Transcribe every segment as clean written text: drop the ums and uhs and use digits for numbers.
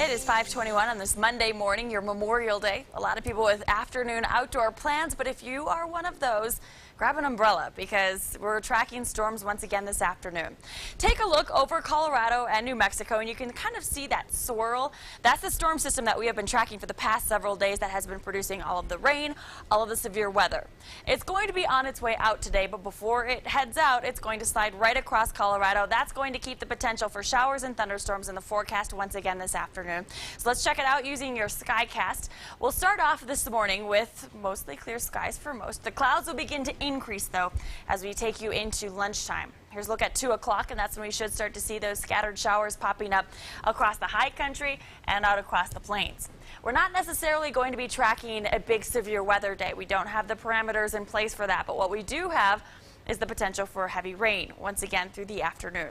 It is 5:21 on this Monday morning, your Memorial Day. A lot of people with afternoon outdoor plans, but if you are one of those, grab an umbrella because we're tracking storms once again this afternoon. Take a look over Colorado and New Mexico and you can kind of see that swirl. That's the storm system that we have been tracking for the past several days that has been producing all of the rain, all of the severe weather. It's going to be on its way out today, but before it heads out, it's going to slide right across Colorado. That's going to keep the potential for showers and thunderstorms in the forecast once again this afternoon. So let's check it out using your SkyCast. We'll start off this morning with mostly clear skies for most. The clouds will begin to increase, though, as we take you into lunchtime. Here's a look at 2 o'clock, and that's when we should start to see those scattered showers popping up across the high country and out across the plains. We're not necessarily going to be tracking a big severe weather day. We don't have the parameters in place for that, but what we do have is the potential for heavy rain once again through the afternoon.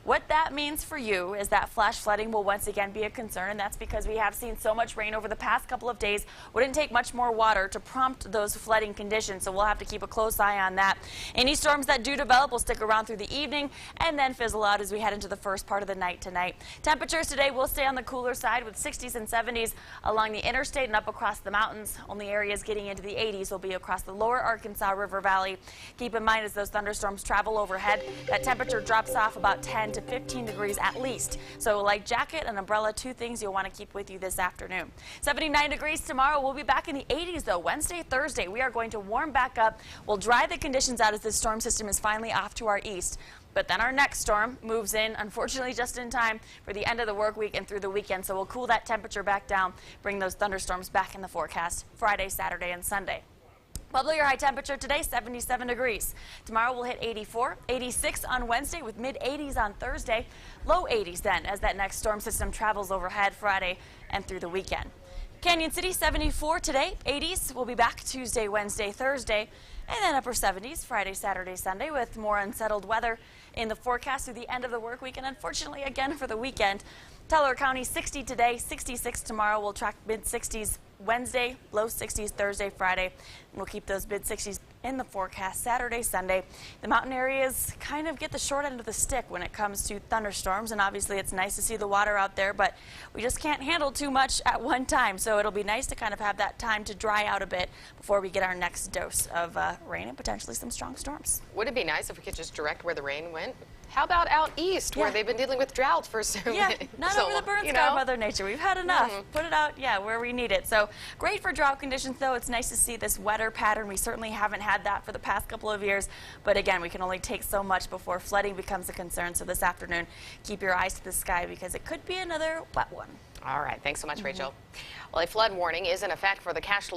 What that means for you is that flash flooding will once again be a concern, and that's because we have seen so much rain over the past couple of days. Wouldn't take much more water to prompt those flooding conditions, so we'll have to keep a close eye on that. Any storms that do develop will stick around through the evening and then fizzle out as we head into the first part of the night tonight. Temperatures today will stay on the cooler side with 60s and 70s along the interstate and up across the mountains. Only areas getting into the 80s will be across the lower Arkansas River Valley. Keep in mind, as those thunderstorms travel overhead, that temperature drops off about 10 to 15 degrees at least. So a light jacket and umbrella, two things you'll want to keep with you this afternoon. 79 degrees tomorrow. We'll be back in the 80s though. Wednesday, Thursday, we are going to warm back up. We'll dry the conditions out as this storm system is finally off to our east. But then our next storm moves in, unfortunately, just in time for the end of the work week and through the weekend. So we'll cool that temperature back down, bring those thunderstorms back in the forecast Friday, Saturday, and Sunday. Well, below your high temperature today, 77 degrees. Tomorrow we'll hit 84, 86 on Wednesday with mid-80s on Thursday. Low 80s then as that next storm system travels overhead Friday and through the weekend. Canyon City, 74 today, 80s. We'll be back Tuesday, Wednesday, Thursday, and then upper 70s Friday, Saturday, Sunday with more unsettled weather in the forecast through the end of the work week and unfortunately again for the weekend. Teller County, 60 today, 66 tomorrow. We'll track mid-60s Wednesday, low 60s Thursday, Friday. And we'll keep those mid-60s in the forecast Saturday, Sunday. The mountain areas kind of get the short end of the stick when it comes to thunderstorms, and obviously it's nice to see the water out there, but we just can't handle too much at one time. So it'll be nice to kind of have that time to dry out a bit before we get our next dose of rain and potentially some strong storms. Would it be nice if we could just direct where the rain went? How about out east, where they've been dealing with drought for so not so over the burn long, sky of Mother Nature. We've had enough. Put it out, where we need it. So great for drought conditions, though. It's nice to see this wetter pattern. We certainly haven't had that for the past couple of years. But again, we can only take so much before flooding becomes a concern. So this afternoon, keep your eyes to the sky because it could be another wet one. All right. Thanks so much, Rachel. Well, a flood warning is in effect for the Cash